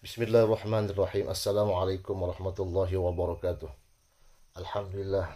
Bismillahirrahmanirrahim. Assalamualaikum warahmatullahi wabarakatuh. Alhamdulillah.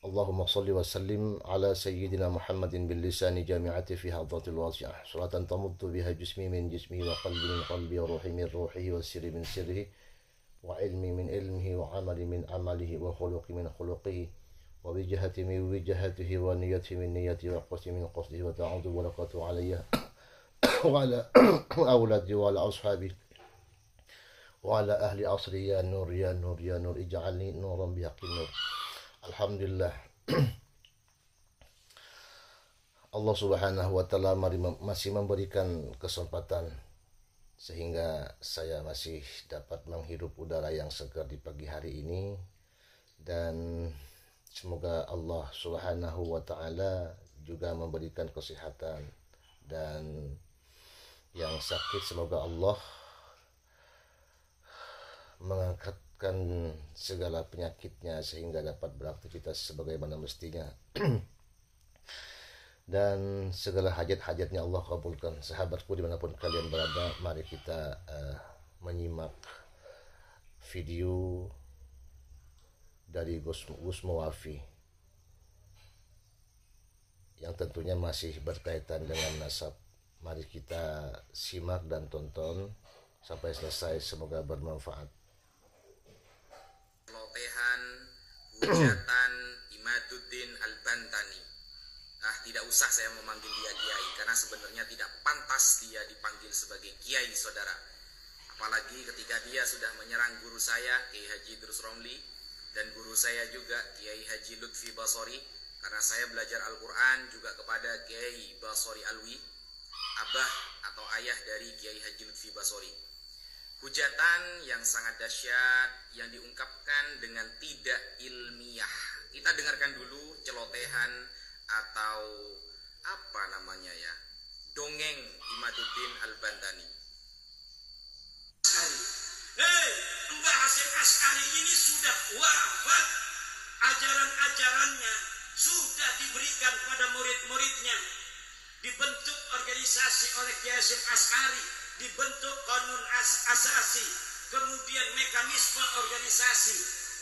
Allahumma salli wa sallim ala sayyidina Muhammadin bil lisani jami'ati fi hadratil wasi'ah. Salatan tamuddu biha jismi min jismi wa qalbi min qalbi wa ruhi min ruhihi wa sirri min sirrihi wa ilmi min ilmihi wa amali min amalihi wa khuluqi min khuluqihi wa wijhati min wijhatihi wa niyati min niyati wa qasdi min qasdihi wa ta'udhu wa laqatu alayya wa ala awladi wa ala ashabi wa ala ahli asri ya nur ya nur ya nur ij'alni nuran bihaqin nur. Alhamdulillah. Allah subhanahu wa ta'ala masih memberikan kesempatan sehingga saya masih dapat menghirup udara yang segar di pagi hari ini, dan semoga Allah subhanahu wa ta'ala juga memberikan kesehatan, dan yang sakit semoga Allah mengangkatkan segala penyakitnya sehingga dapat beraktivitas sebagaimana mestinya dan segala hajat-hajatnya Allah kabulkan. Sahabatku dimanapun kalian berada, mari kita menyimak video dari Gus Muwafi yang tentunya masih berkaitan dengan nasab. Mari kita simak dan tonton sampai selesai, semoga bermanfaat. Lotehan hujatan Imaduddin Al-Bantani. Tidak usah saya memanggil dia kiai, karena sebenarnya tidak pantas dia dipanggil sebagai kiai, saudara. Apalagi ketika dia sudah menyerang guru saya Kiai Haji Idrus Romli dan guru saya juga Kiai Haji Lutfi Basori, karena saya belajar Al-Quran juga kepada Kiai Basori Alwi, abah atau ayah dari Kiai Haji Lutfi Basori. Hujatan yang sangat dahsyat yang diungkapkan dengan tidak ilmiah. Kita dengarkan dulu celotehan atau apa namanya ya, dongeng Imaduddin Al-Bantani. Hei, Mbah Hasyim Asy'ari ini sudah wafat. Ajaran-ajarannya sudah diberikan pada murid-muridnya. Dibentuk organisasi oleh Kiai Hasyim Asy'ari, dibentuk kanun asasi, kemudian mekanisme organisasi.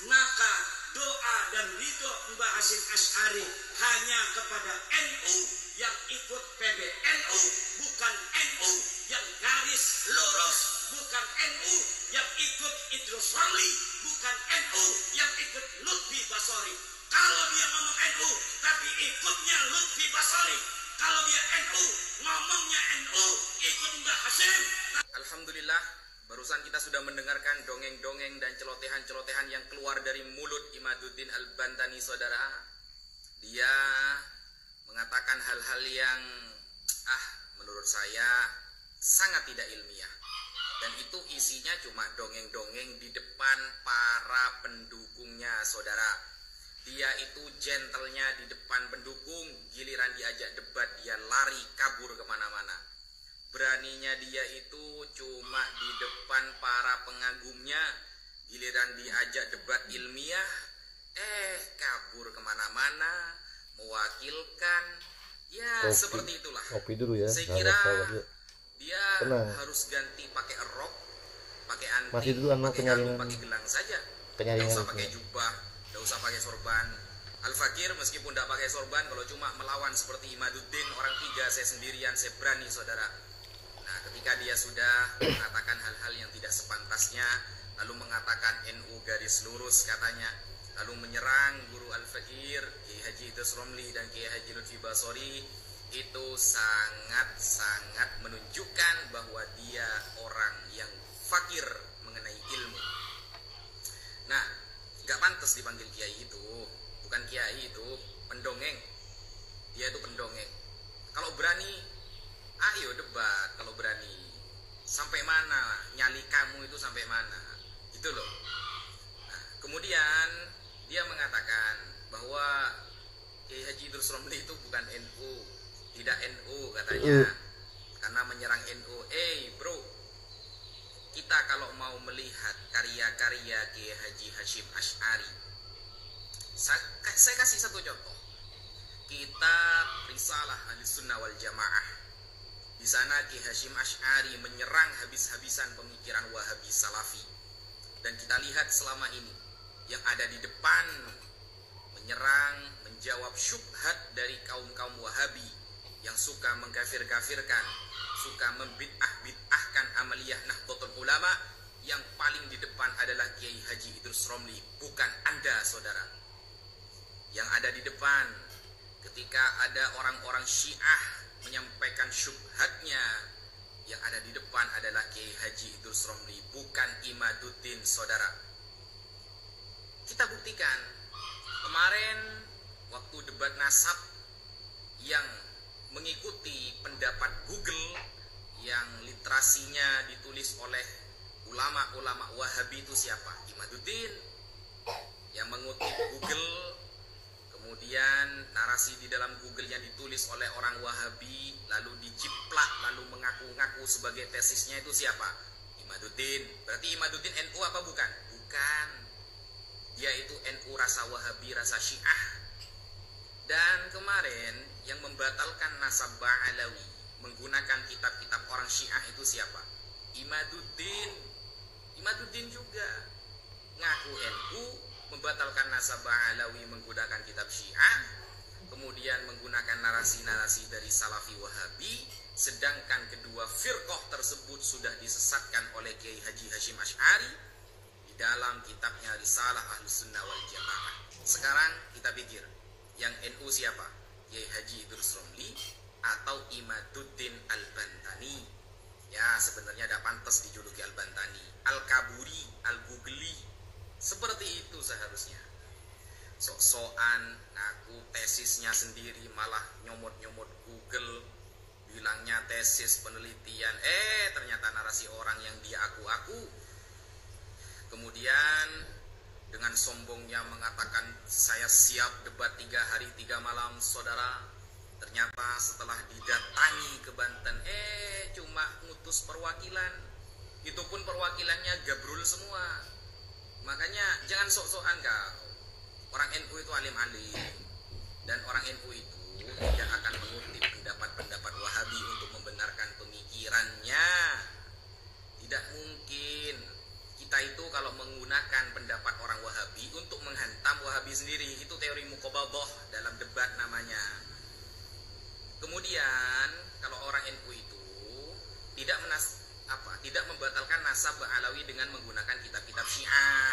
Maka doa dan ridho Mbah Hasyim Asy'ari hanya kepada NU yang ikut PBNU, bukan NU yang garis lurus, bukan NU yang ikut Idrus Romli, bukan NU yang ikut Lutfi Basori. Kalau dia ngomong NU tapi ikutnya Lutfi Basori, kalau dia NU ngomongnya NU ikut Mbah Hasyim. Alhamdulillah, barusan kita sudah mendengarkan dongeng-dongeng dan celotehan-celotehan yang keluar dari mulut Imaduddin Al-Bantani, saudara. Dia mengatakan hal-hal yang menurut saya sangat tidak ilmiah, dan itu isinya cuma dongeng-dongeng di depan para pendukungnya, saudara. Dia itu gentlenya di depan pendukung, giliran diajak debat dia lari kabur kemana-mana. Beraninya dia itu cuma di depan para pengagumnya, giliran diajak debat ilmiah kabur kemana-mana, mewakilkan ya kopi, seperti itulah. Kopi dulu ya. Saya kira dia harus ganti pakai rok, pakai anting, pakai kalung, pakai gelang saja. Tidak usah pakai jubah, tidak usah pakai sorban. Al-Fakir meskipun tidak pakai sorban, kalau cuma melawan seperti Imaduddin, orang tiga, saya sendirian, saya berani, saudara. Nah, ketika dia sudah mengatakan hal-hal yang tidak sepantasnya, lalu mengatakan NU garis lurus katanya, lalu menyerang guru Al-Fakir, Kiai Haji Idrus Romli dan Kiai Haji Lutfi Basori, itu sangat-sangat menunjukkan bahwa dia orang yang fakir mengenai ilmu. Nah, gak pantas dipanggil kiai itu, bukan kiai itu, pendongeng. Dia itu pendongeng. Kalau berani, ayo debat. Kalau berani, sampai mana nyali kamu itu, sampai mana, gitu loh. Nah, kemudian dia mengatakan bahwa Kiai Haji Idrus Romli itu bukan NU, tidak NU katanya, karena menyerang NU. Bro, kita kalau mau melihat karya-karya Kiai Haji Hasyim Asy'ari, saya kasih satu contoh. Kitab Risalah Ahlussunnah wal Jamaah Di sana Ki Hasyim Asy'ari menyerang habis-habisan pemikiran Wahabi Salafi. Dan kita lihat selama ini yang ada di depan menyerang, menjawab syubhat dari kaum-kaum Wahabi yang suka mengkafir-kafirkan, suka membid'ah-bid'ahkan amaliyah Nahdlatul Ulama. Yang paling di depan adalah Kiai Haji Idrus Romli, bukan Anda saudara. Yang ada di depan ketika ada orang-orang Syiah menyampaikan syubhatnya, yang ada di depan adalah Kiai Haji Idrus Romli, bukan Imaduddin saudara. Kita buktikan kemarin waktu debat nasab yang mengikuti pendapat Google yang literasinya ditulis oleh ulama-ulama Wahabi itu siapa? Imaduddin. Yang mengutip Google, kemudian narasi di dalam Google-nya ditulis oleh orang Wahabi, lalu dijiplak, lalu mengaku-ngaku sebagai tesisnya itu siapa? Imaduddin. Berarti Imaduddin NU apa bukan? Bukan. Dia itu NU rasa Wahabi, rasa Syiah. Dan kemarin yang membatalkan nasab Ba'alawi menggunakan kitab-kitab orang Syiah itu siapa? Imaduddin. Imaduddin juga ngaku NU, membatalkan nasab Ba'alawi menggunakan kitab Syiah, kemudian menggunakan narasi-narasi dari Salafi Wahabi, sedangkan kedua firqah tersebut sudah disesatkan oleh Kiai Haji Hasyim Asy'ari di dalam kitabnya Risalah Ahlus Sunnah wal Jamaah. Sekarang kita pikir, yang NU siapa? Kiai Haji Idrus Romli atau Imaduddin Al-Bantani? Ya, sebenarnya ada pantas dijuluki Al-Bantani, Al-Kaburi, Al-Gugli. Seperti itu seharusnya. Sok-sokan ngaku tesisnya sendiri, malah nyomot-nyomot Google, bilangnya tesis penelitian, ternyata narasi orang yang dia aku-aku. Kemudian dengan sombongnya mengatakan saya siap debat 3 hari 3 malam saudara. Ternyata setelah didatangi ke Banten, cuma ngutus perwakilan. Itu pun perwakilannya gabrul semua. Makanya jangan sok-sokan kau. Orang NU itu alim-alim. Dan orang NU itu tidak akan mengutip pendapat-pendapat Wahabi untuk membenarkan pemikirannya. Tidak mungkin. Kita itu kalau menggunakan pendapat orang Wahabi untuk menghantam Wahabi sendiri, itu teori muqabadah dalam debat namanya. Kemudian kalau orang NU itu tidak membatalkan nasab Ba'alawi dengan menggunakan kitab-kitab Syiah.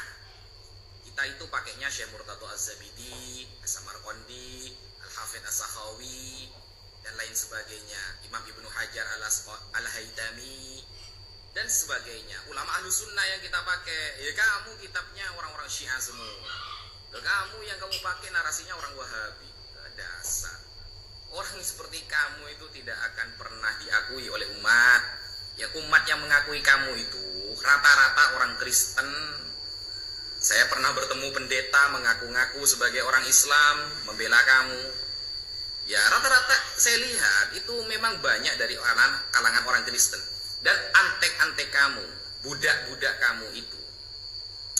Kita itu pakainya Syekh Murtadha Az-Zabidi, As-Samarqandi, Al-Hafidz As-Sakhawi dan lain sebagainya, Imam Ibnu Hajar Al-Haytami dan sebagainya. Ulama Ahlus Sunnah yang kita pakai, ya kamu kitabnya orang-orang Syiah semua. Kamu yang kamu pakai narasinya orang Wahabi. Dasar. Orang seperti kamu itu tidak akan pernah diakui oleh umat. Ya, umat yang mengakui kamu itu rata-rata orang Kristen. Saya pernah bertemu pendeta mengaku-ngaku sebagai orang Islam, membela kamu. Ya, rata-rata saya lihat itu memang banyak dari kalangan orang Kristen. Dan antek-antek kamu, budak-budak kamu itu.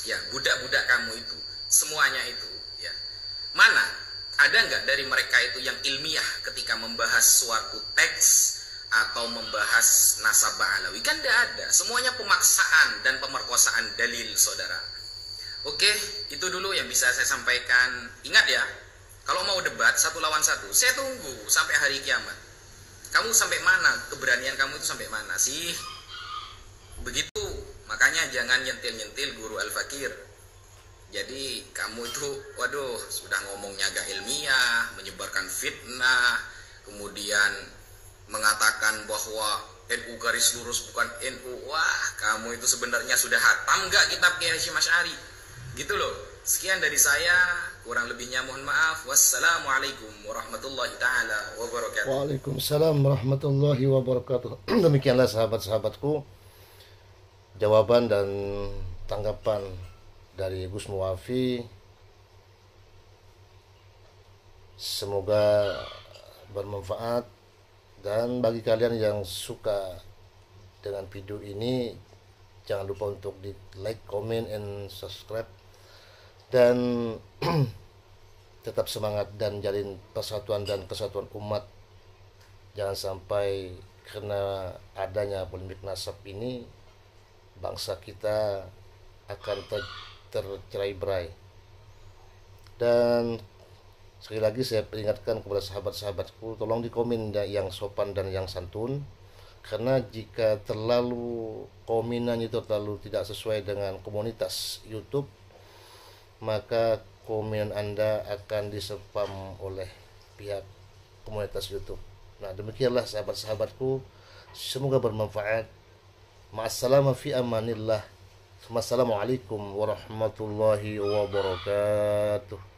Ya, budak-budak kamu itu, semuanya itu. Ya, mana? Ada nggak dari mereka itu yang ilmiah ketika membahas suatu teks atau membahas nasab Ba'alawi? Kan tidak ada. Semuanya pemaksaan dan pemerkosaan dalil, saudara. Oke, itu dulu yang bisa saya sampaikan. Ingat ya, kalau mau debat 1 lawan 1, saya tunggu sampai hari kiamat. Kamu sampai mana? Keberanian kamu itu sampai mana sih? Begitu. Makanya jangan nyentil-nyentil guru Al-Fakir. Jadi kamu itu, waduh, sudah ngomongnya agak ilmiah, menyebarkan fitnah, kemudian mengatakan bahwa NU garis lurus bukan NU. Wah, kamu itu sebenarnya sudah hatam nggak kitab Kiai Hasyim Asy'ari? Gitu loh. Sekian dari saya, kurang lebihnya mohon maaf. Wassalamualaikum warahmatullahi taala wabarakatuh. Waalaikumsalam warahmatullahi wabarakatuh. Demikianlah sahabat-sahabatku, jawaban dan tanggapan dari Gus Muwafi. Semoga bermanfaat, dan bagi kalian yang suka dengan video ini, jangan lupa untuk di like, comment, and subscribe, dan tetap semangat dan jalin persatuan dan kesatuan umat. Jangan sampai karena adanya polemik nasab ini bangsa kita akan tercerai-berai. Dan sekali lagi saya peringatkan kepada sahabat-sahabatku, tolong di komen yang sopan dan yang santun, karena jika terlalu komenannya itu terlalu tidak sesuai dengan komunitas YouTube, maka komen Anda akan dispam oleh pihak komunitas YouTube. Nah, demikianlah sahabat-sahabatku, semoga bermanfaat. Ma'assalamah fi amanillah. Wassalamualaikum warahmatullahi wabarakatuh.